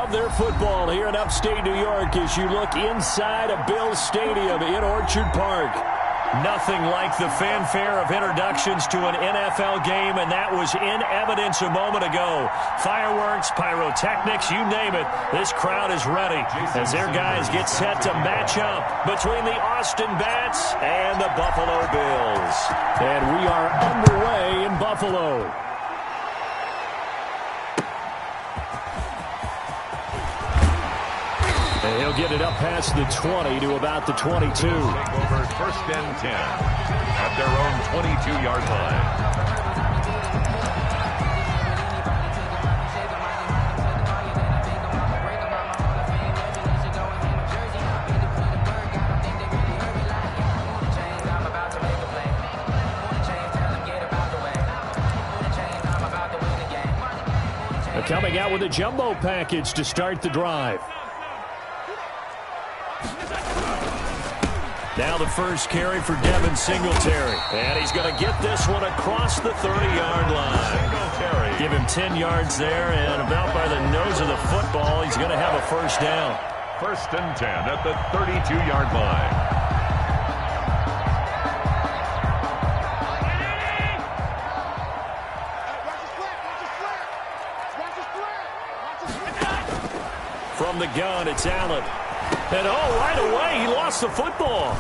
love their football here in upstate New York as you look inside of Bills Stadium in Orchard Park. Nothing like the fanfare of introductions to an NFL game, and that was in evidence a moment ago. Fireworks, pyrotechnics, you name it. This crowd is ready as their guys get set to match up between the Austin Bats and the Buffalo Bills. And we are underway in Buffalo. And he'll get it up past the 20 to about the 22. Take over first and 10 at their own 22-yard line. They're coming out with a jumbo package to start the drive. Now the first carry for Devin Singletary. And he's going to get this one across the 30-yard line. Singletary. Give him 10 yards there, and about by the nose of the football, he's going to have a first down. First and 10 at the 32-yard line. From the gun, it's Allen. And right away, he lost the football.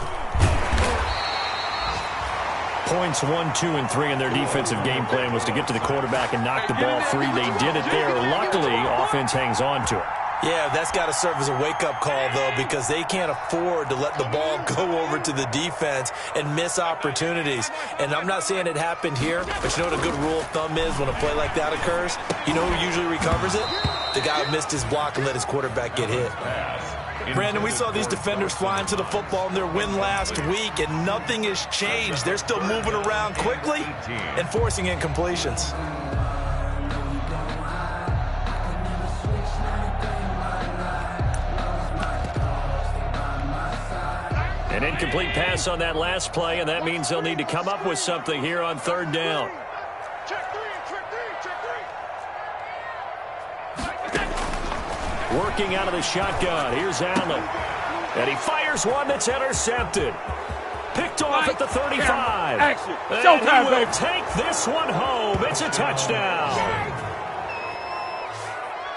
Points 1, 2, and 3 in their defensive game plan was to get to the quarterback and knock the ball free. They did it there. Luckily, offense hangs on to it. Yeah, that's got to serve as a wake-up call, though, because they can't afford to let the ball go over to the defense and miss opportunities. And I'm not saying it happened here, but you know what a good rule of thumb is when a play like that occurs? You know who usually recovers it? The guy who missed his block and let his quarterback get hit. Brandon, we saw these defenders flying to the football in their win last week, and nothing has changed. They're still moving around quickly and forcing incompletions. An incomplete pass on that last play, and that means they'll need to come up with something here on third down. Working out of the shotgun. Here's Allen. And he fires one that's intercepted. Picked off at the 35. And he will take this one home. It's a touchdown.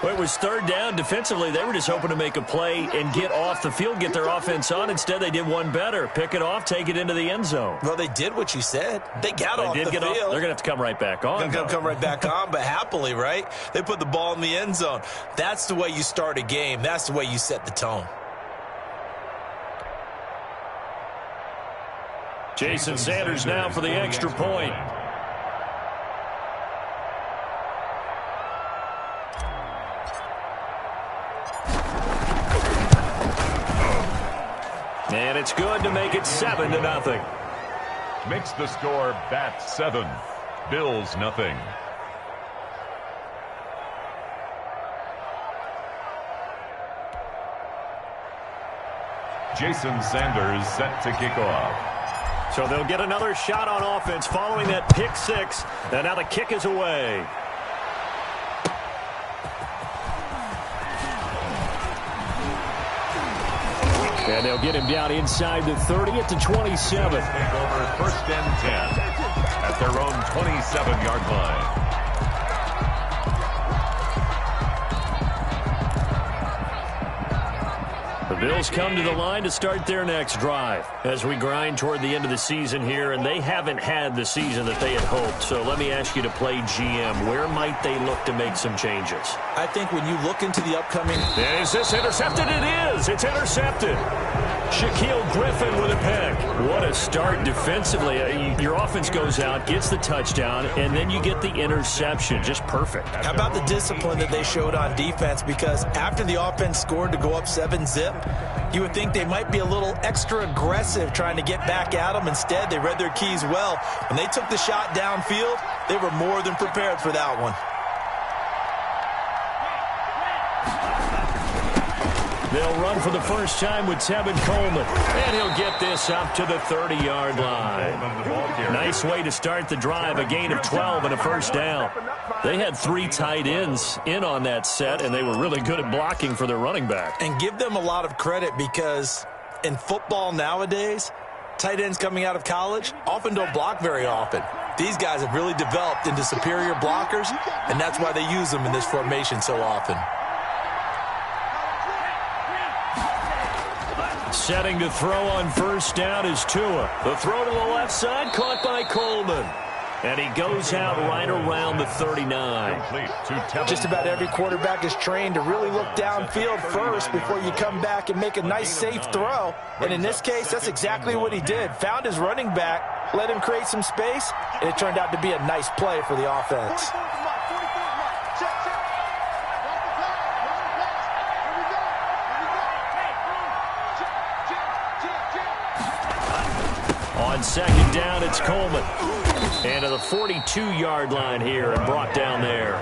Well, it was third down. Defensively, they were just hoping to make a play and get off the field, get their offense on. Instead, they did one better. Pick it off, take it into the end zone. Well, they did what you said. They got off the field. They're going to have to come right back on. Come right back on, but happily, right? They put the ball in the end zone. That's the way you start a game. That's the way you set the tone. Jason Sanders now for the extra point. And it's good to make it 7-0. Makes the score Bat 7, Bills nothing. Jason Sanders set to kick off. So they'll get another shot on offense following that pick six. And now the kick is away. And they'll get him down inside the 30 at the 27. Take over first and 10 at their own 27-yard line. The Bills come to the line to start their next drive as we grind toward the end of the season here, and they haven't had the season that they had hoped. So let me ask you to play GM. Where might they look to make some changes? I think when you look into the upcoming... Is this intercepted? It is. It's intercepted. Shaquille Griffin with a pick. What a start defensively. Your offense goes out, gets the touchdown, and then you get the interception. Just perfect. How about the discipline that they showed on defense? Because after the offense scored to go up 7-zip, you would think they might be a little extra aggressive trying to get back at them. Instead, they read their keys well. When they took the shot downfield, they were more than prepared for that one. They'll run for the first time with Tevin Coleman. And he'll get this up to the 30-yard line. Nice way to start the drive, a gain of 12 and a first down. They had 3 tight ends in on that set, and they were really good at blocking for their running back. And give them a lot of credit because in football nowadays, tight ends coming out of college often don't block very often. These guys have really developed into superior blockers, and that's why they use them in this formation so often. Setting to throw on first down is Tua. The throw to the left side, caught by Coleman. And he goes out right around the 39. Just about every quarterback is trained to really look downfield first before you come back and make a nice, safe throw. And in this case, that's exactly what he did. Found his running back, let him create some space, and it turned out to be a nice play for the offense. On second down, it's Coleman. And to the 42-yard line here and brought down there.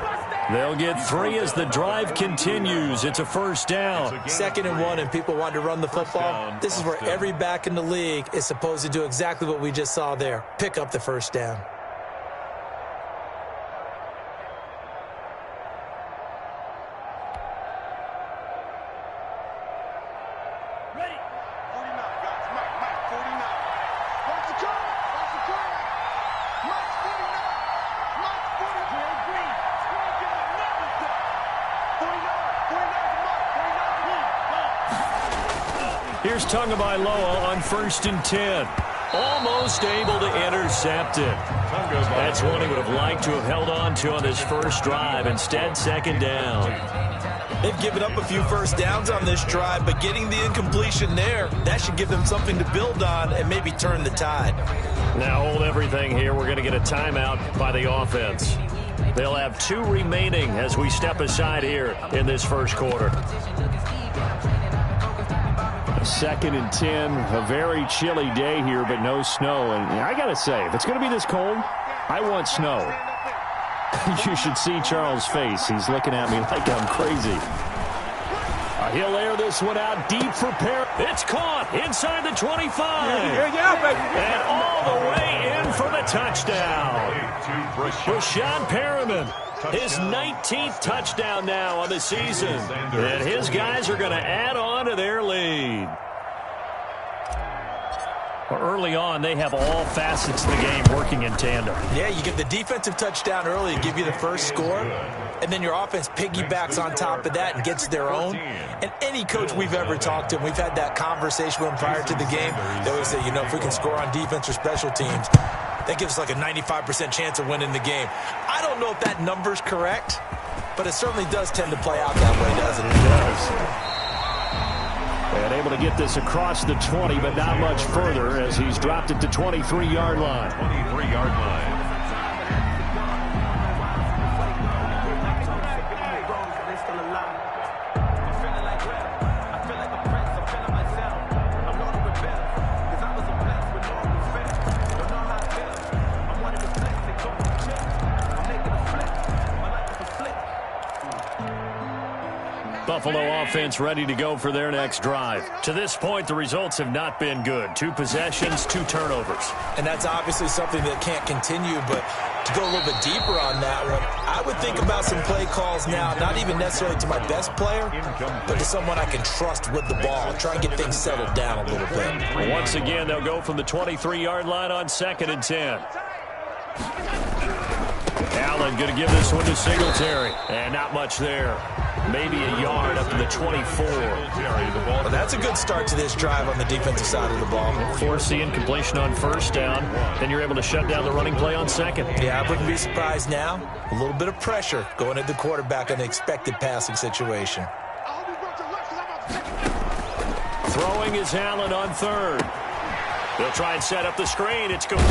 They'll get 3 as the drive continues. It's a first down. 2nd and 1, and people want to run the football. This is where every back in the league is supposed to do exactly what we just saw there. Pick up the first down. Here's Tagovailoa on 1st and 10. Almost able to intercept it. That's one he would have liked to have held on to on this first drive. Instead, 2nd down. They've given up a few first downs on this drive, but getting the incompletion there, that should give them something to build on and maybe turn the tide. Now hold everything here. We're going to get a timeout by the offense. They'll have 2 remaining as we step aside here in this first quarter. 2nd and 10, a very chilly day here, but no snow. And I got to say, if it's going to be this cold, I want snow. You should see Charles' face. He's looking at me like I'm crazy. He'll air this one out deep for Perry. It's caught inside the 25. And all the way in for the touchdown. Rashawn Perriman. His 19th touchdown now on the season. And his guys are going to add on to their lead. Early on, they have all facets of the game working in tandem. Yeah, you get the defensive touchdown early to give you the first score, and then your offense piggybacks on top of that and gets their own. And any coach we've ever talked to, and we've had that conversation with them prior to the game, they always say, you know, if we can score on defense or special teams, that gives us like a 95% chance of winning the game. I don't know if that number's correct, but it certainly does tend to play out that way, doesn't it? It does. And able to get this across the 20, but not much further as he's dropped it to 23-yard line. 23-yard line. Buffalo offense ready to go for their next drive. To this point, the results have not been good. 2 possessions, 2 turnovers. And that's obviously something that can't continue, but to go a little bit deeper on that one, I would think about some play calls now, not even necessarily to my best player, but to someone I can trust with the ball. Try and get things settled down a little bit. Once again, they'll go from the 23-yard line on 2nd and 10. Allen going to give this one to Singletary. And not much there. Maybe a yard up to the 24. Well, that's a good start to this drive on the defensive side of the ball. Force the incompletion on first down. Then you're able to shut down the running play on 2nd. Yeah, I wouldn't be surprised now. A little bit of pressure going at the quarterback in an expected passing situation. Throwing is Allen on 3rd. They'll try and set up the screen. It's complete.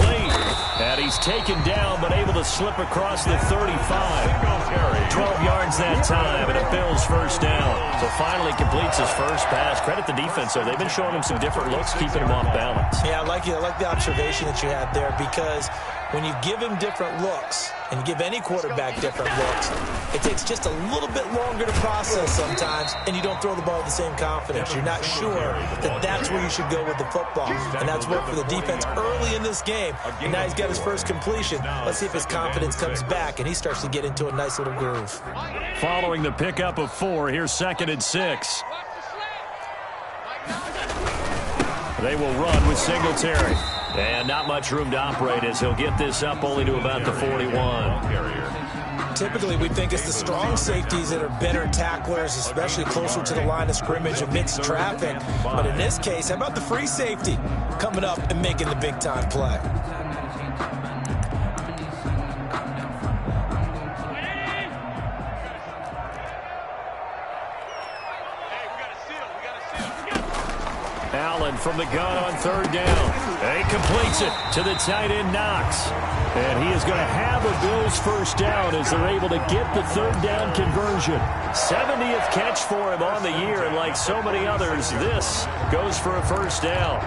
And he's taken down, but able to slip across the 35. 12 yards that time, and a Bills first down. So finally completes his first pass. Credit the defense, though. They've been showing him some different looks, keeping him off balance. Yeah, I like the observation that you had there because when you give him different looks, and give any quarterback different looks, it takes just a little bit longer to process sometimes, and you don't throw the ball with the same confidence. You're not sure that that's where you should go with the football, and that's worked for the defense early in this game, and now he's got his first completion. Let's see if his confidence comes back, and he starts to get into a nice little groove. Following the pickup of 4, here's 2nd and 6. They will run with Singletary. And not much room to operate as he'll get this up only to about the 41. Typically, we think it's the strong safeties that are better tacklers, especially closer to the line of scrimmage amidst traffic. But in this case, how about the free safety coming up and making the big-time play? Allen from the gun on 3rd down. And he completes it to the tight end, Knox. And he is going to have a Bills first down as they're able to get the 3rd down conversion. 70th catch for him on the year, and like so many others, this goes for a first down.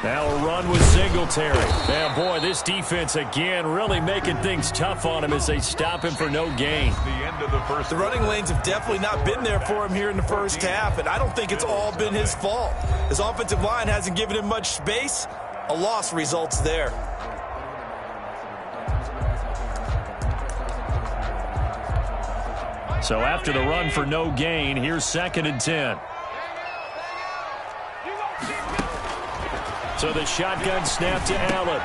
Now a run with Singletary. And boy, this defense again really making things tough on him as they stop him for no gain. The running lanes have definitely not been there for him here in the first half, and I don't think it's all been his fault. His offensive line hasn't given him much space. A loss results there. So after the run for no gain, here's 2nd and 10. So the shotgun snap to Allen.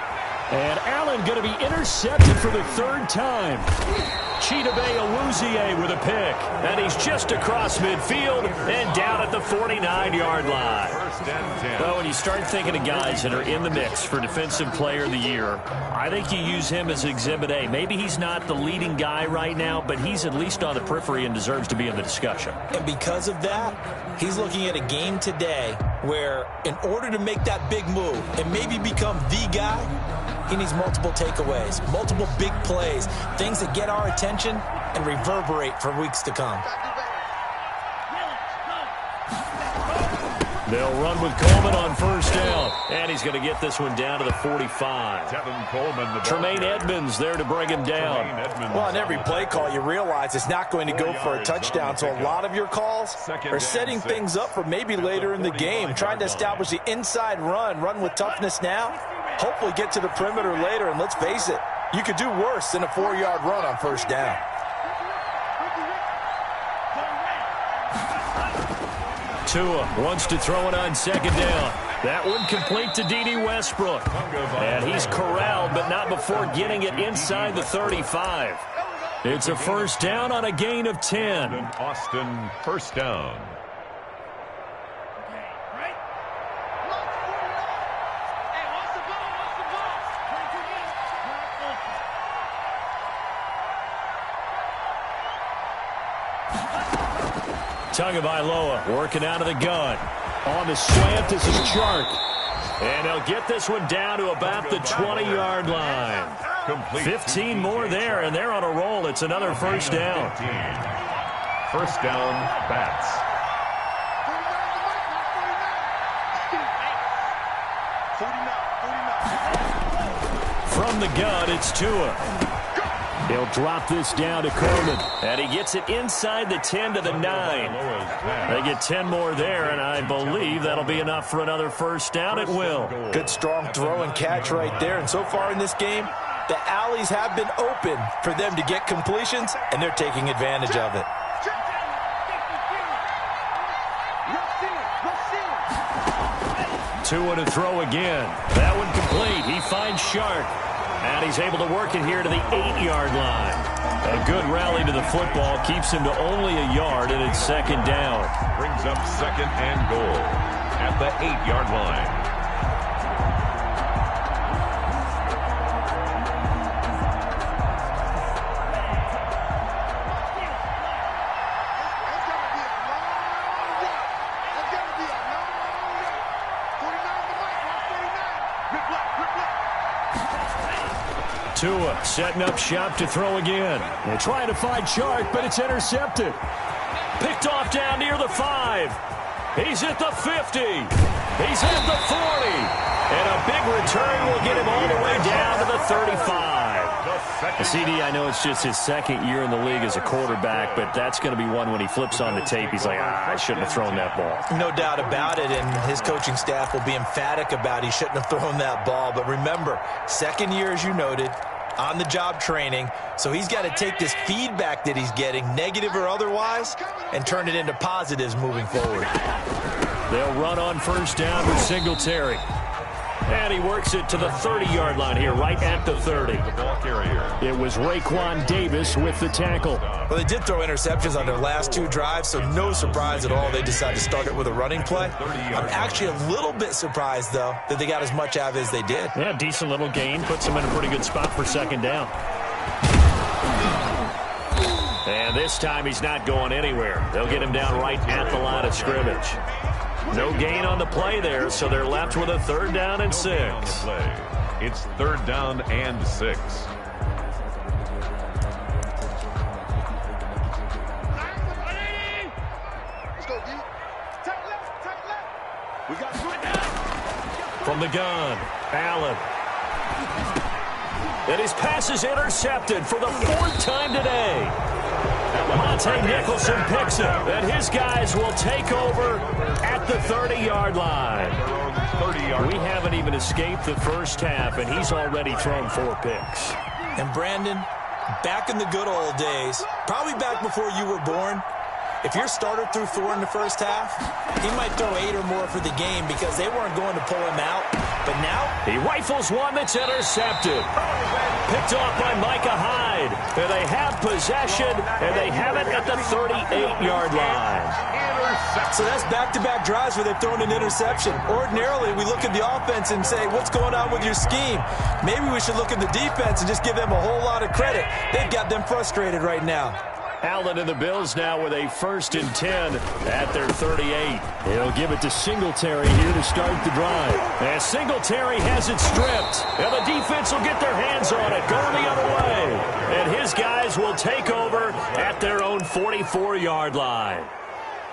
And Allen going to be intercepted for the 3rd time. Chidobe Awuzie with a pick. And he's just across midfield and down at the 49-yard line. Well, when you start thinking of guys that are in the mix for Defensive Player of the Year, I think you use him as Exhibit A. Maybe he's not the leading guy right now, but he's at least on the periphery and deserves to be in the discussion. And because of that, he's looking at a game today where in order to make that big move and maybe become the guy, he needs multiple takeaways, multiple big plays, things that get our attention and reverberate for weeks to come. They'll run with Coleman on 1st down. And he's going to get this one down to the 45. Tremaine Edmonds there to bring him down. Well, on every play call, you realize it's not going to go for a touchdown. So a lot of your calls are setting things up for maybe later in the game, trying to establish the inside run with toughness now, hopefully get to the perimeter later. And let's face it, you could do worse than a 4-yard run on 1st down. Tua wants to throw it on 2nd down. That one complete to D.D. Westbrook. And he's corralled, but not before getting it inside the 35. It's a 1st down on a gain of 10. Austin, 1st down. Tagovailoa working out of the gun. On the slant, this is Chark. And they'll get this one down to about the 20-yard line. 15 more there, and they're on a roll. It's another 1st down. 1st down, Bats. From the gun, it's Tua. He'll drop this down to Coleman. And he gets it inside the 10 to the 9. They get 10 more there, and I believe that'll be enough for another 1st down. It will. Good, strong throw and catch right there. And so far in this game, the alleys have been open for them to get completions, and they're taking advantage of it. Tua to throw again. That one complete. He finds Shark. And he's able to work it here to the 8-yard line. A good rally to the football keeps him to only a yard, and it's 2nd down. Brings up 2nd and goal at the 8-yard line. Tua setting up shop to throw again. They're trying to find Chark, but it's intercepted. Picked off down near the 5. He's at the 50. He's at the 40. And a big return will get him all the way down to the 35. CD, I know it's just his second year in the league as a quarterback, but that's going to be one when he flips on the tape. He's like, I shouldn't have thrown that ball. No doubt about it, and his coaching staff will be emphatic about he shouldn't have thrown that ball. But remember, second year, as you noted, on-the-job training, so he's got to take this feedback that he's getting, negative or otherwise, and turn it into positives moving forward. They'll run on first down with Singletary. And he works it to the 30-yard line here, right at the 30. It was Raekwon Davis with the tackle. Well, they did throw interceptions on their last 2 drives, so no surprise at all they decided to start it with a running play. I'm actually a little bit surprised, though, that they got as much out of it as they did. Yeah, decent little gain. Puts them in a pretty good spot for second down. And this time he's not going anywhere. They'll get him down right at the line of scrimmage. No gain on the play there, so they're left with a 3rd down and 6. It's 3rd down and 6. From the gun, Allen. And his pass is intercepted for the 4th time today. Monte Nicholson picks it, and his guys will take over at the 30-yard line. We haven't even escaped the first half, and he's already thrown 4 picks. And Brandon, back in the good old days, probably back before you were born, if your starter threw 4 in the first half, he might throw 8 or more for the game because they weren't going to pull him out. But now he rifles one that's intercepted. Picked off by Micah Hyde. And they have possession, and they have it at the 38-yard line. So that's back-to-back drives where they've thrown an interception. Ordinarily, we look at the offense and say, what's going on with your scheme? Maybe we should look at the defense and just give them a whole lot of credit. They've got them frustrated right now. Allen and the Bills now with a 1st and 10 at their 38. He'll give it to Singletary here to start the drive. And Singletary has it stripped. And the defense will get their hands on it, going the other way. And his guys will take over at their own 44-yard line.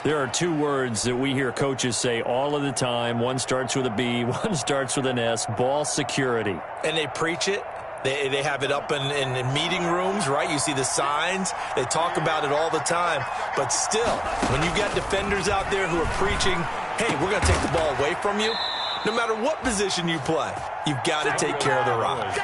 There are 2 words that we hear coaches say all of the time. One starts with a B, one starts with an S, ball security. And they preach it. They have it up in meeting rooms, right? You see the signs. They talk about it all the time. But still, when you've got defenders out there who are preaching, hey, we're going to take the ball away from you, no matter what position you play, you've got to take care of the rock.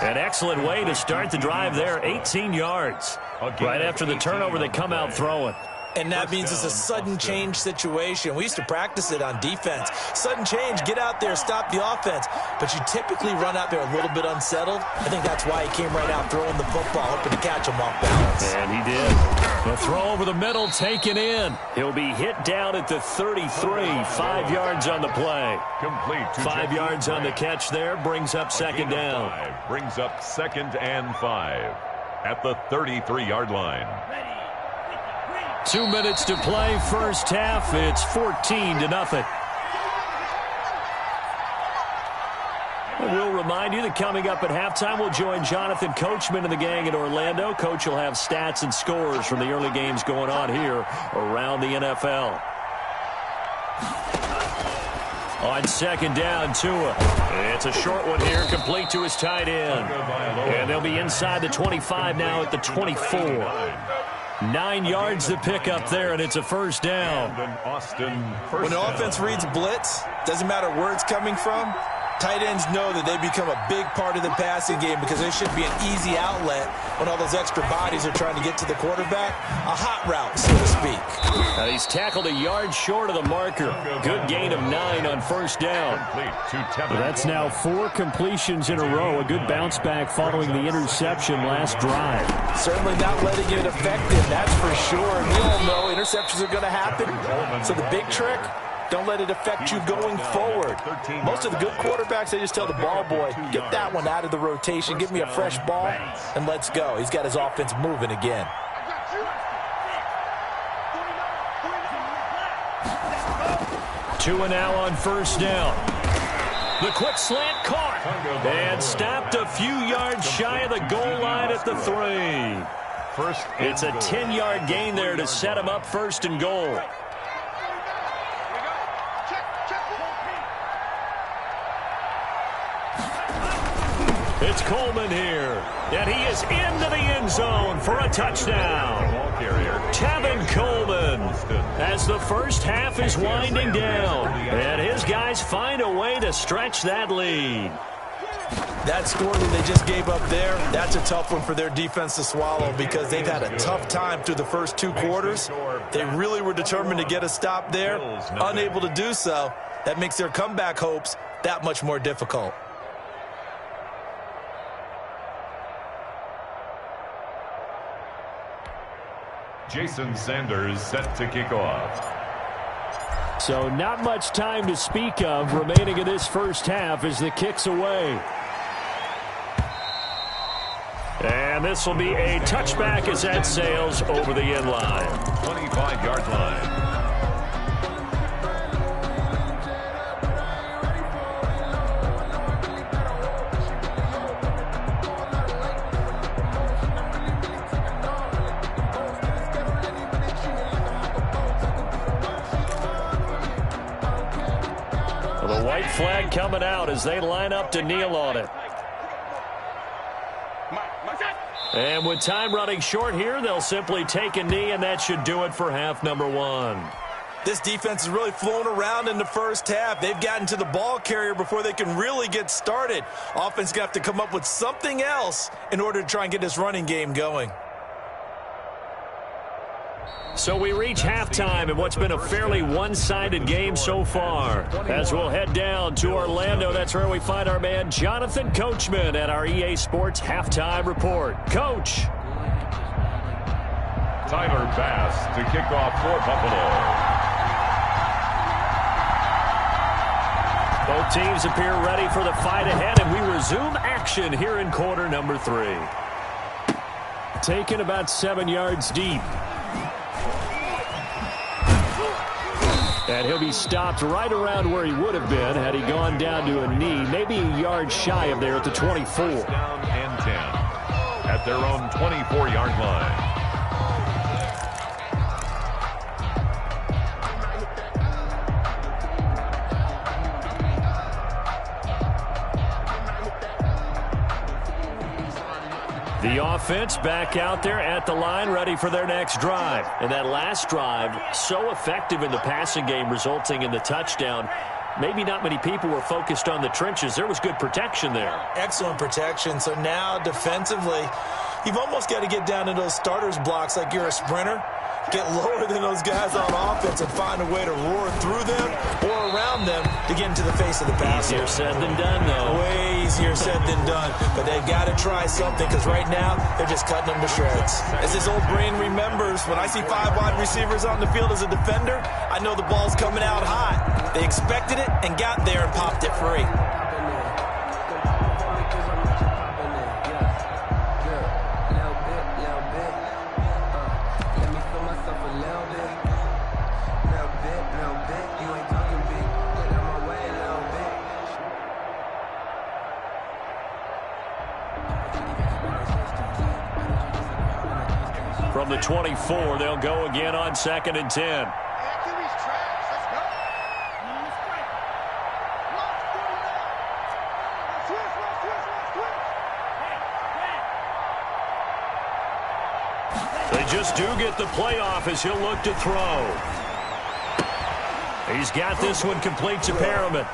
An excellent way to start the drive there, 18 yards. Right after the turnover, they come out throwing. And that means it's a sudden change situation. We used to practice it on defense. Sudden change, get out there, stop the offense. But you typically run out there a little bit unsettled. I think that's why he came right out throwing the football, hoping to catch him off balance. And he did. The throw over the middle, taken in. He'll be hit down at the 33, 5 yards on the play. Complete. 5 yards on the catch there, brings up 2nd down. Brings up 2nd and 5 at the 33-yard line. 2 minutes to play, first half. It's 14-0. We'll remind you that coming up at halftime, we'll join Jonathan Coachman and the gang in Orlando. Coach will have stats and scores from the early games going on here around the NFL. On 2nd down, Tua. It's a short one here, complete to his tight end. And they'll be inside the 25 now at the 24. 9 yards to pick up there, and it's a 1st down. When the offense reads blitz, doesn't matter where it's coming from, tight ends know that they become a big part of the passing game because there should be an easy outlet when all those extra bodies are trying to get to the quarterback. A hot route, so to speak. He's tackled a yard short of the marker. Good gain of 9 on 1st down. That's now 4 completions in a row. A good bounce back following the interception last drive. Certainly not letting it affect him, that's for sure. And we all know interceptions are going to happen. So the big trick, don't let it affect you going forward. Most of the good quarterbacks, they just tell the ball boy, get that one out of the rotation, give me a fresh ball, and let's go. He's got his offense moving again. Tua now on 1st down. The quick slant caught. And stopped a few yards shy of the goal line at the 3. It's a 10-yard gain there to set him up first and goal. It's Coleman here, and he is into the end zone for a touchdown. Tevin Coleman, as the first half is winding down, and his guys find a way to stretch that lead. That score that they just gave up there, that's a tough one for their defense to swallow because they've had a tough time through the first 2 quarters. They really were determined to get a stop there, unable to do so. That makes their comeback hopes that much more difficult. Jason Sanders set to kick off. So not much time to speak of remaining in this first half as the kick's away. And this will be a touchback as that sails over the end line. 25-yard line. The white flag coming out as they line up to kneel on it. And with time running short here, they'll simply take a knee, and that should do it for half number 1. This defense is really flown around in the first half. They've gotten to the ball carrier before they can really get started. Offense going to have to come up with something else in order to try and get this running game going. So we reach halftime in what's been a fairly one-sided game so far. As we'll head down to Orlando, that's where we find our man Jonathan Coachman at our EA Sports Halftime Report. Coach. Tyler Bass to kick off for Buffalo. Both teams appear ready for the fight ahead, and we resume action here in quarter number 3. Taken about 7 yards deep. And he'll be stopped right around where he would have been had he gone down to a knee, maybe a yard shy of there at the 24. Down and 10 at their own 24-yard line. The offense back out there at the line, ready for their next drive. And that last drive, so effective in the passing game, resulting in the touchdown. Maybe not many people were focused on the trenches. There was good protection there. Excellent protection. So now defensively, you've almost got to get down to those starters blocks like you're a sprinter. Get lower than those guys on offense and find a way to roar through them or around them to get into the face of the passer. Easier said than done, though. Way easier said than done. But they've got to try something because right now they're just cutting them to shreds. As this old brain remembers, when I see 5 wide receivers on the field as a defender, I know the ball's coming out hot. They expected it and got there and popped it free. From the 24, they'll go again on 2nd and 10. They just do get the playoff as he'll look to throw. He's got this one complete to Perriman.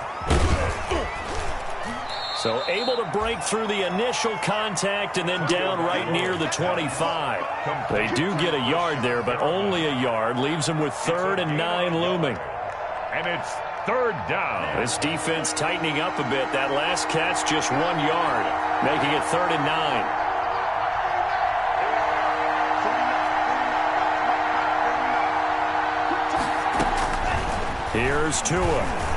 So able to break through the initial contact and then down right near the 25. They do get a yard there, but only a yard. Leaves them with 3rd and 9 looming. And it's 3rd down. This defense tightening up a bit. That last catch just 1 yard, making it 3rd and 9. Here's Tua.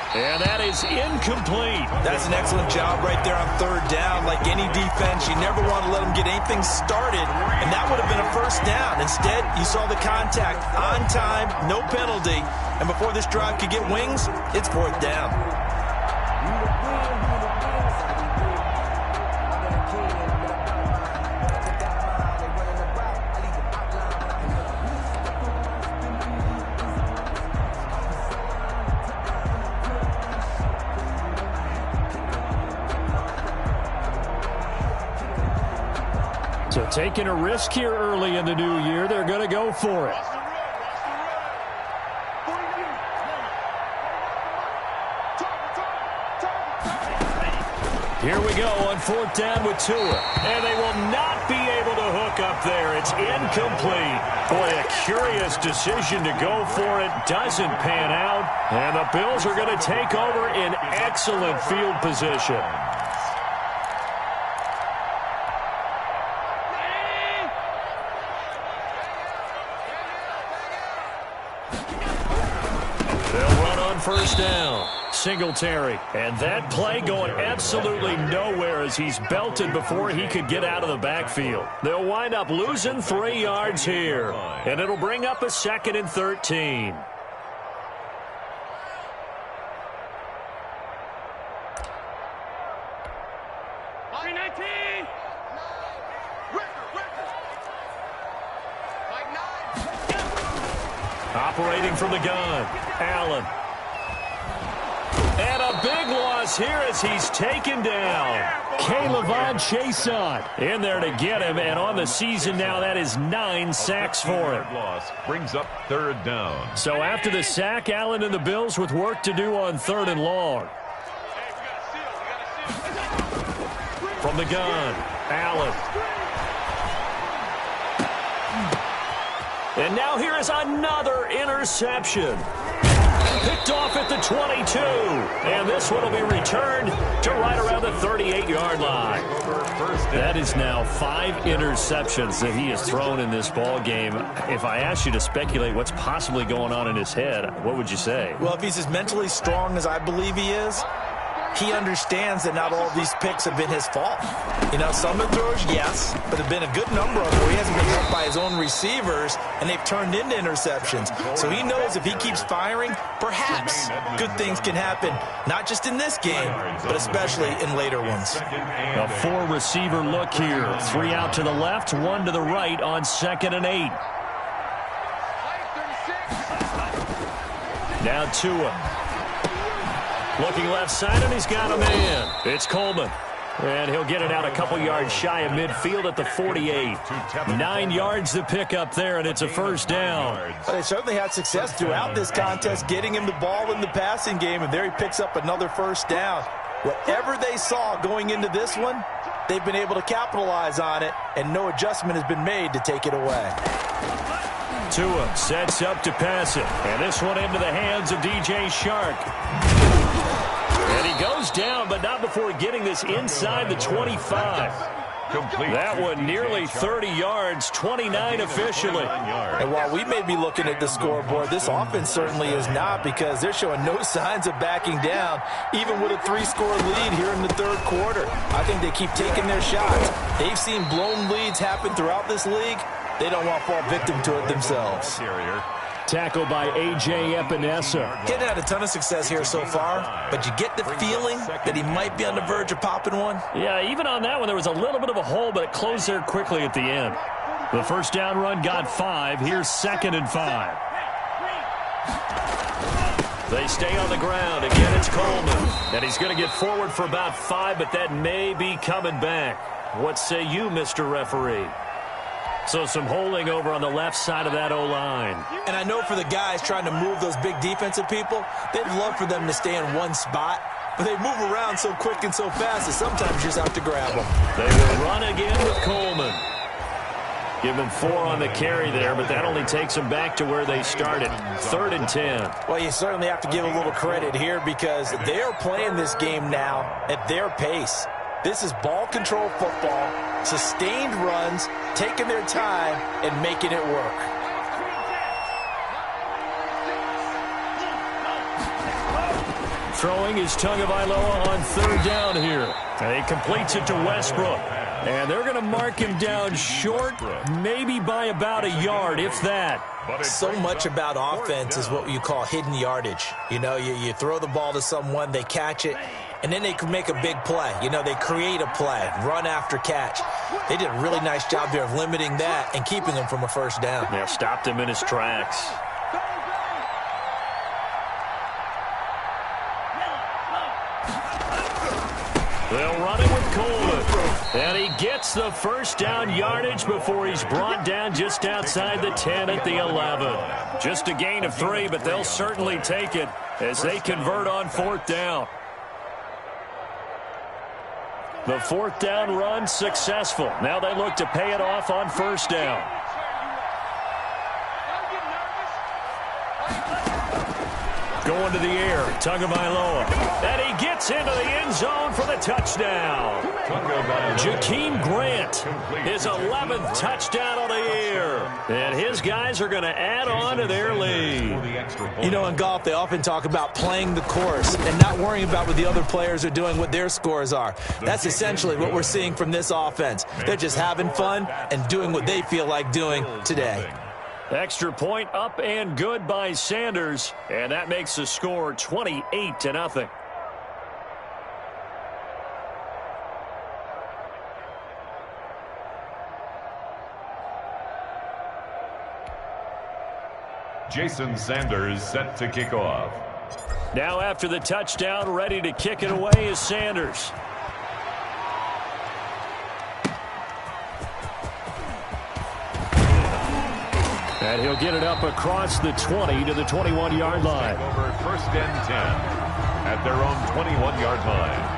And that is incomplete. That's an excellent job right there on third down. Like any defense, you never want to let them get anything started, and that would have been a first down. Instead, you saw the contact on time, no penalty, and before this drive could get wings, it's fourth down. So taking a risk here early in the new year, they're going to go for it. Here we go on fourth down with Tua. And they will not be able to hook up there. It's incomplete. Boy, a curious decision to go for it. Doesn't pan out. And the Bills are going to take over in excellent field position. First down, Singletary. And that play going absolutely nowhere as he's belted before he could get out of the backfield. They'll wind up losing 3 yards here. And it'll bring up a 2nd and 13. Operating from the gun, Allen. And a big loss here as he's taken down. K'Lavon Chaisson in there to get him, and on the season now, that is 9 sacks for him. Loss brings up third down. So after the sack, Allen and the Bills with work to do on 3rd and long. From the gun, Allen. And now here is another interception. Picked off at the 22. And this one will be returned to right around the 38-yard line. That is now 5 interceptions that he has thrown in this ball game. If I asked you to speculate what's possibly going on in his head, what would you say? Well, if he's as mentally strong as I believe he is, he understands that not all of these picks have been his fault. You know, some of the throws, yes, but there have been a good number of them where he hasn't been helped by his own receivers, and they've turned into interceptions. So he knows if he keeps firing, perhaps good things can happen, not just in this game, but especially in later ones. A 4-receiver look here. 3 out to the left, 1 to the right on 2nd and 8. Now Tua. Looking left side, and he's got a man. It's Coleman. And he'll get it out a couple yards shy of midfield at the 48. 9 yards to pick up there, and it's a first down. Well, they certainly had success throughout this contest getting him the ball in the passing game, and there he picks up another first down. Whatever they saw going into this one, they've been able to capitalize on it, and no adjustment has been made to take it away. Tua sets up to pass it, and this one into the hands of DJ Chark. And he goes down, but not before getting this inside the 25. Complete. That one nearly 30 yards, 29 officially. And while we may be looking at the scoreboard, this offense certainly is not, because they're showing no signs of backing down, even with a 3-score lead here in the third quarter. I think they keep taking their shots. They've seen blown leads happen throughout this league. They don't want to fall victim to it themselves. Tackle by A.J. Epinesa. He's had a ton of success here so far, but you get the feeling that he might be on the verge of popping one. Yeah, even on that one, there was a little bit of a hole, but it closed there quickly at the end. The first down run got 5. Here's 2nd and 5. They stay on the ground. Again, it's Coleman. And he's going to get forward for about 5, but that may be coming back. What say you, Mr. Referee? So some holding over on the left side of that O-line. And I know for the guys trying to move those big defensive people, they'd love for them to stay in one spot, but they move around so quick and so fast that sometimes you just have to grab them. They will run again with Coleman. Give them 4 on the carry there, but that only takes them back to where they started. 3rd and 10. Well, you certainly have to give a little credit here, because they are playing this game now at their pace. This is ball control football, sustained runs, taking their time, and making it work. Throwing is Tagovailoa on third down here. And he completes it to Westbrook. And they're going to mark him down short, maybe by about a yard, if that. So much about offense is what you call hidden yardage. You know, you throw the ball to someone, they catch it, and then they can make a big play. You know, they create a play, run after catch. They did a really nice job there of limiting that and keeping him from a first down. Yeah, stopped him in his tracks. They'll run it with Coleman. And he gets the first down yardage before he's brought down just outside the 10 at the 11. Just a gain of 3, but they'll certainly take it as they convert on fourth down. The fourth down run successful. Now they look to pay it off on first down. Going to the air, Tagovailoa. And he gets into the end zone for the touchdown. Jakeem Grant, his 11th touchdown on the year. And his guys are going to add on to their lead. You know, in golf, they often talk about playing the course and not worrying about what the other players are doing, what their scores are. That's essentially what we're seeing from this offense. They're just having fun and doing what they feel like doing today. Extra point up and good by Sanders, and that makes the score 28-0. Jason Sanders set to kick off. Now after the touchdown, ready to kick it away is Sanders. And he'll get it up across the 20 to the 21-yard line. Over first and 10 at their own 21-yard line.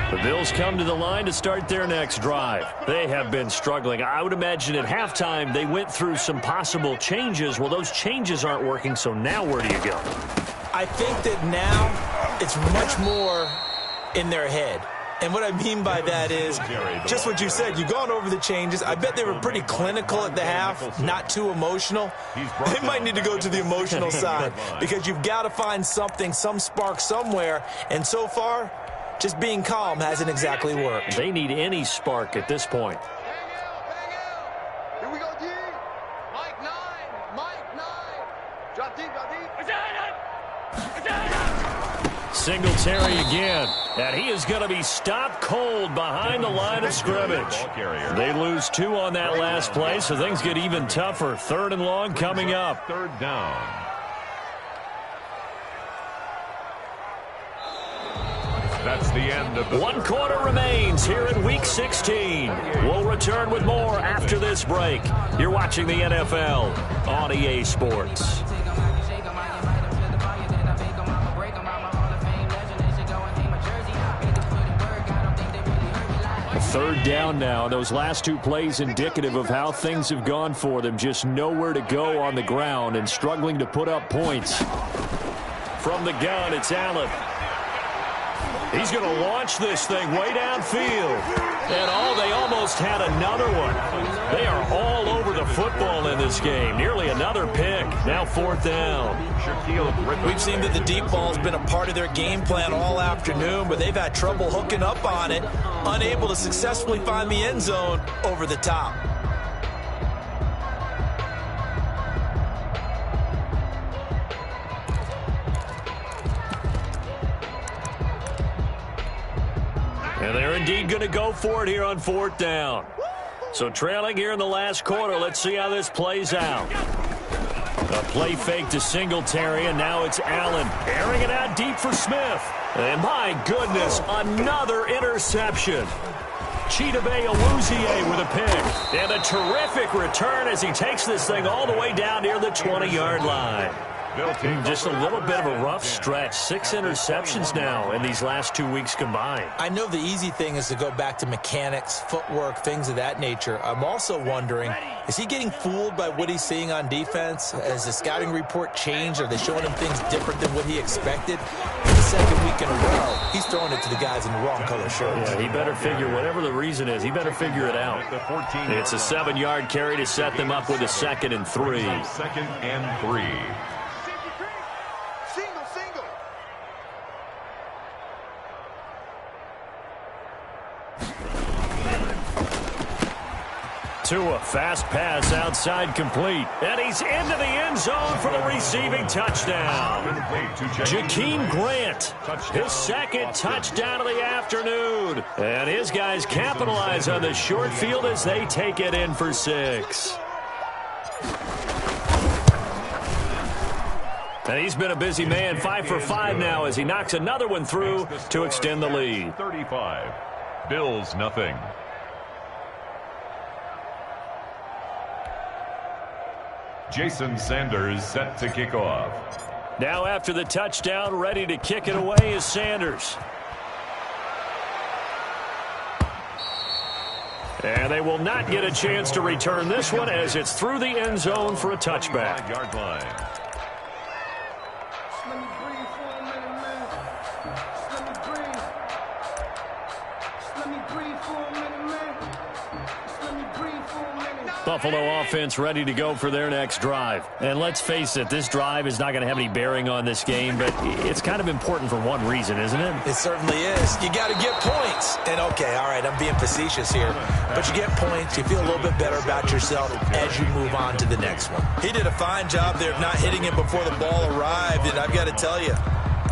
The Bills come to the line to start their next drive. They have been struggling. I would imagine at halftime they went through some possible changes. Well, those changes aren't working, so now where do you go? I think that now it's much more in their head. And what I mean by that is just what you said. You've gone over the changes. I bet they were pretty clinical at the half, not too emotional. They might need to go to the emotional side because you've got to find something, some spark somewhere. And so far, just being calm hasn't exactly worked. They need any spark at this point. Here we go, Jayy. Mike 9. Mike 9. Drop deep, drop deep. Singletary again. And he is going to be stopped cold behind the line of scrimmage. They lose 2 on that last play, so things get even tougher. 3rd and long coming up. 3rd down. That's the end of the 1 quarter remains here in Week 16. We'll return with more after this break. You're watching the NFL on EA Sports. Third down now. Those last 2 plays indicative of how things have gone for them. Just nowhere to go on the ground and struggling to put up points. From the gun, it's Allen. He's going to launch this thing way downfield. And they almost had another one. They are all over the football in this game. Nearly another pick. Now 4th down. We've seen that the deep ball has been a part of their game plan all afternoon, but they've had trouble hooking up on it, unable to successfully find the end zone over the top. And they're indeed going to go for it here on 4th down. So trailing here in the last quarter, let's see how this plays out. A play fake to Singletary, and now it's Allen airing it out deep for Smith. And my goodness, another interception. Chidobe Awuzie with a pick. And a terrific return as he takes this thing all the way down near the 20-yard line. Just a little bit of a rough stretch. 6 interceptions now in these last 2 weeks combined. I know the easy thing is to go back to mechanics, footwork, things of that nature. I'm also wondering, is he getting fooled by what he's seeing on defense? Has the scouting report changed? Are they showing him things different than what he expected? the second week in a row, he's throwing it to the guys in the wrong color shirts. Yeah, he better figure, whatever the reason is, he better figure it out. It's a 7-yard carry to set them up with a 2nd and 3. 2nd and 3. Tua, fast pass outside complete. And he's into the end zone for the receiving touchdown. Jakeem Grant, his 2nd touchdown of the afternoon. And his guys capitalize on the short field as they take it in for 6. And he's been a busy man, 5 for 5 now as he knocks another one through to extend the lead. 35. Bills nothing. Jason Sanders set to kick off. Now after the touchdown, ready to kick it away is Sanders. And they will not get a chance to return this one as it's through the end zone for a touchback. 5-yard line. Buffalo offense ready to go for their next drive. And let's face it, this drive is not going to have any bearing on this game, but it's kind of important for one reason, isn't it? It certainly is. You got to get points. And, okay, all right, I'm being facetious here. But you get points, you feel a little bit better about yourself as you move on to the next one. He did a fine job there of not hitting him before the ball arrived, and I've got to tell you,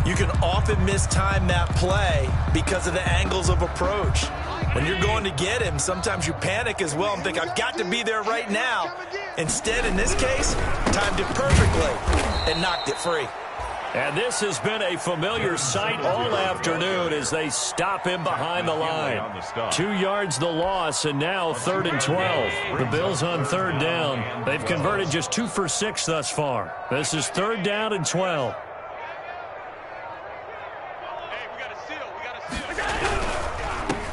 you can often mistime that play because of the angles of approach. When you're going to get him, sometimes you panic as well and think, I've got to be there right now. Instead, in this case, timed it perfectly and knocked it free. And this has been a familiar sight all afternoon as they stop him behind the line. 2 yards the loss, and now 3rd and 12. The Bills on 3rd down. They've converted just 2 for 6 thus far. This is 3rd down and 12.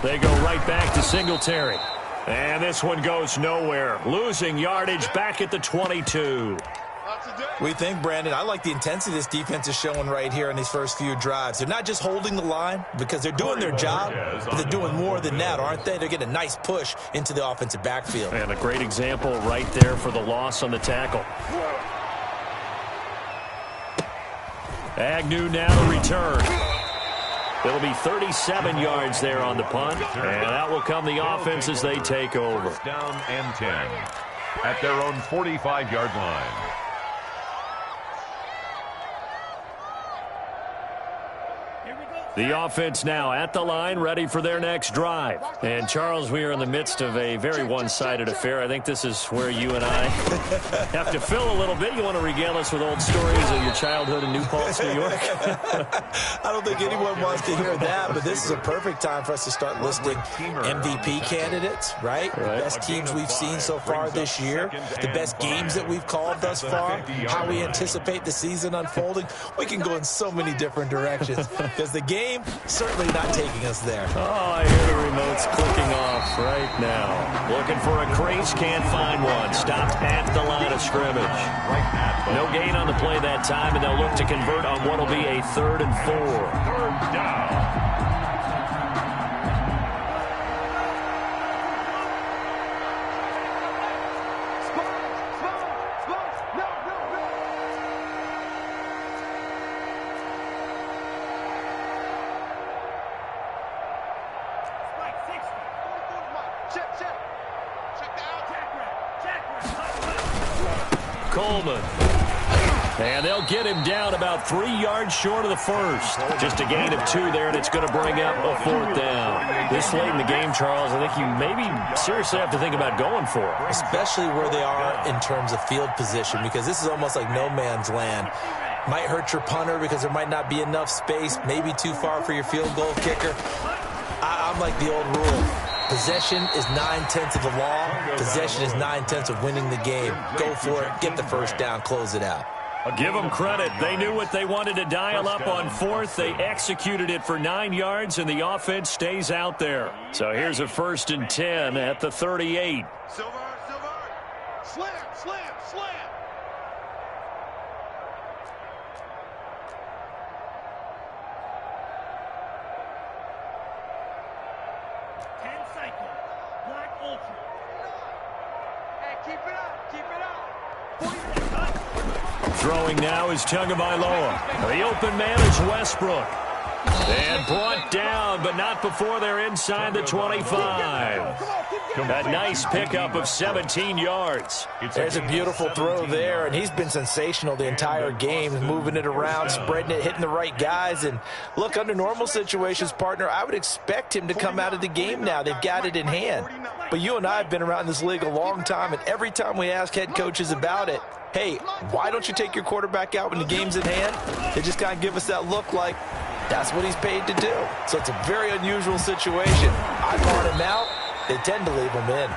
They go right back to Singletary. And this one goes nowhere. Losing yardage back at the 22. We think, Brandon, I like the intensity this defense is showing right here in these first few drives. They're not just holding the line because they're doing their job, but they're doing more than that, aren't they? They're getting a nice push into the offensive backfield. And a great example right there for the loss on the tackle. Agnew now to return. It'll be 37 yards there on the punt, and that will come the offense as they take over. Down and 10 at their own 45-yard line. The offense now at the line, ready for their next drive. And, Charles, we are in the midst of a very one-sided affair. I think this is where you and I have to fill a little bit. You want to regale us with old stories of your childhood in New Paltz, New York? I don't think anyone wants to hear that, but this is a perfect time for us to start listing MVP candidates, right? The best teams we've seen so far this year, the best games that we've called thus far, how we anticipate the season unfolding. We can go in so many different directions because the game certainly not taking us there. Oh, I hear the remotes clicking off right now. Looking for a crease, can't find one. Stopped at the line of scrimmage. No gain on the play that time, and they'll look to convert on what will be a 3rd and 4. 3rd down. Coleman. And they'll get him down about 3 yards short of the first. Just a gain of 2 there, and it's going to bring up a 4th down. This late in the game, Charles, I think you maybe seriously have to think about going for it. Especially where they are in terms of field position, because this is almost like no man's land. Might hurt your punter because there might not be enough space, maybe too far for your field goal kicker. I'm like the old rule. Possession is 9/10 of the law. Possession is 9/10 of winning the game. Go for it. Get the first down. Close it out. Give them credit. They knew what they wanted to dial up on 4th. They executed it for 9 yards, and the offense stays out there. So here's a 1st and 10 at the 38. Silver. Slam. Throwing now is Tagovailoa. The open man is Westbrook. And brought down, but not before they're inside the 25. A nice pickup of 17 yards. There's a beautiful throw there, and he's been sensational the entire game, moving it around, spreading it, hitting the right guys. And look, under normal situations, partner, I would expect him to come out of the game now. They've got it in hand. But you and I have been around this league a long time, and every time we ask head coaches about it, hey, why don't you take your quarterback out when the game's in hand? They just kind of give us that look like that's what he's paid to do. So it's a very unusual situation. I want him out. They tend to leave him in.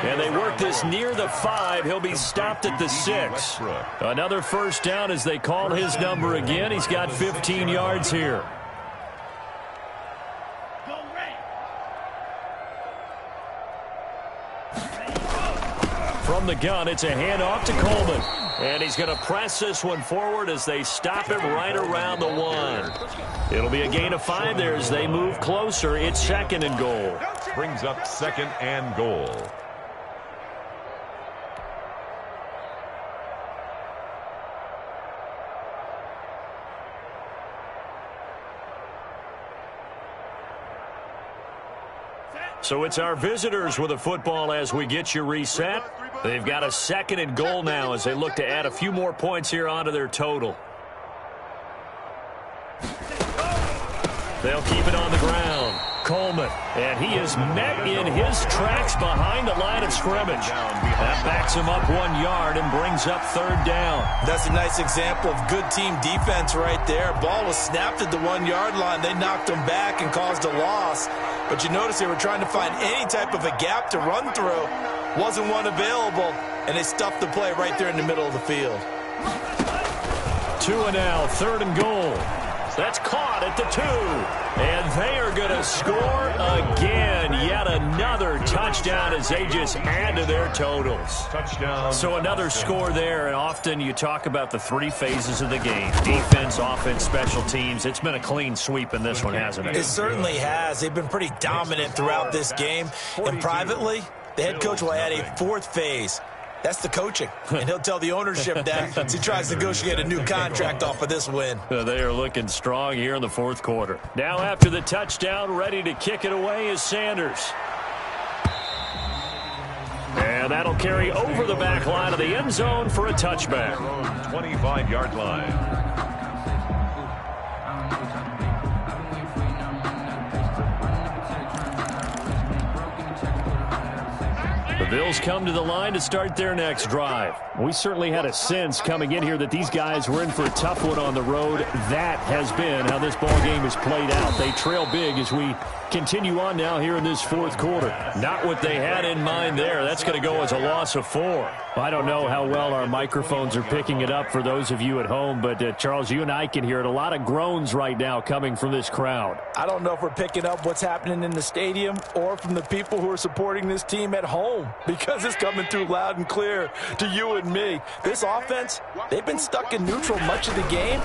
And they work this near the 5. He'll be stopped at the 6. Another first down as they call his number again. He's got 15 yards here. From the gun, it's a handoff to Coleman. And he's going to press this one forward as they stop him right around the 1. It'll be a gain of 5 there as they move closer. It's 2nd and goal. Brings up 2nd and goal. So it's our visitors with a football as we get you reset. They've got a 2nd and goal now as they look to add a few more points here onto their total. They'll keep it on the ground. Coleman, and he is met in his tracks behind the line of scrimmage. That backs him up 1 yard and brings up 3rd down. That's a nice example of good team defense right there. Ball was snapped at the 1 yard line. They knocked him back and caused a loss. But you notice they were trying to find any type of a gap to run through. Wasn't one available, and they stuffed the play right there in the middle of the field. 2 and now, 3rd and goal. That's caught at the 2. And they are going to score again. Yet another touchdown as they just add to their totals. Touchdown. So another score there. And often you talk about the 3 phases of the game. Defense, offense, special teams. It's been a clean sweep in this one, hasn't it? It certainly has. They've been pretty dominant throughout this game. And privately, the head coach will add a 4th phase. That's the coaching, and he'll tell the ownership that as he tries to negotiate a new contract off of this win. They are looking strong here in the 4th quarter. Now after the touchdown, ready to kick it away is Sanders. And that'll carry over the back line of the end zone for a touchback. 25-yard line. The Bills come to the line to start their next drive. We certainly had a sense coming in here that these guys were in for a tough one on the road. That has been how this ball game has played out. They trail big as we continue on now here in this 4th quarter. Not what they had in mind there. That's going to go as a loss of 4. I don't know how well our microphones are picking it up for those of you at home, but Charles, you and I can hear it. A lot of groans right now coming from this crowd. I don't know if we're picking up what's happening in the stadium or from the people who are supporting this team at home, because it's coming through loud and clear to you and me. This offense, they've been stuck in neutral much of the game,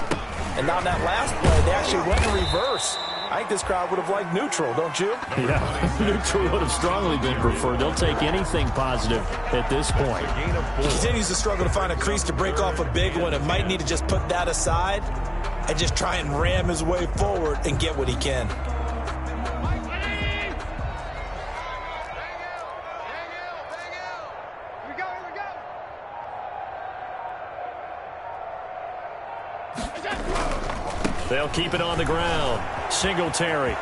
and on that last play, they actually went in reverse. I think this crowd would have liked neutral, don't you? Yeah, neutral would have strongly been preferred. They'll take anything positive at this point. He continues to struggle to find a crease to break off a big one and might need to just put that aside and just try and ram his way forward and get what he can. They'll keep it on the ground. Singletary,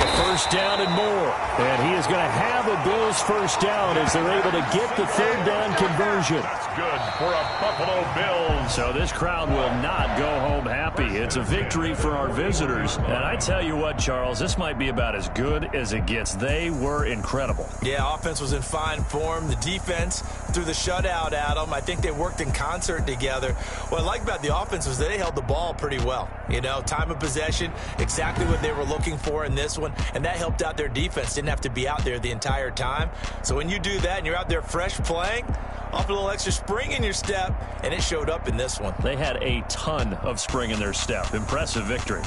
a first down and more. And he is going to have a Bills first down as they're able to get the 3rd down conversion. That's good for a Buffalo Bills. So this crowd will not go home happy. It's a victory for our visitors. And I tell you what, Charles, this might be about as good as it gets. They were incredible. Yeah, offense was in fine form. The defense threw the shutout at them. I think they worked in concert together. What I like about the offense was they held the ball pretty well. You know, time of possession, exactly what they were looking for in this one, and that helped out their defense. Didn't have to be out there the entire time. So when you do that and you're out there fresh playing, off a little extra spring in your step, and it showed up in this one. They had a ton of spring in their step. Impressive victory.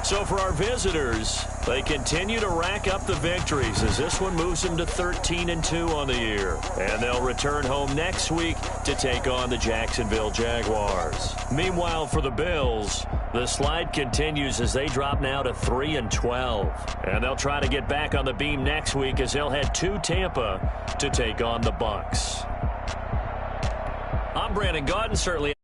So for our visitors, they continue to rack up the victories as this one moves them to 13-2 on the year. And they'll return home next week to take on the Jacksonville Jaguars. Meanwhile, for the Bills, the slide continues as they drop now to 3-12. And they'll try to get back on the beam next week as they'll head to Tampa to take on the Bucs. I'm Brandon Gaudin, certainly.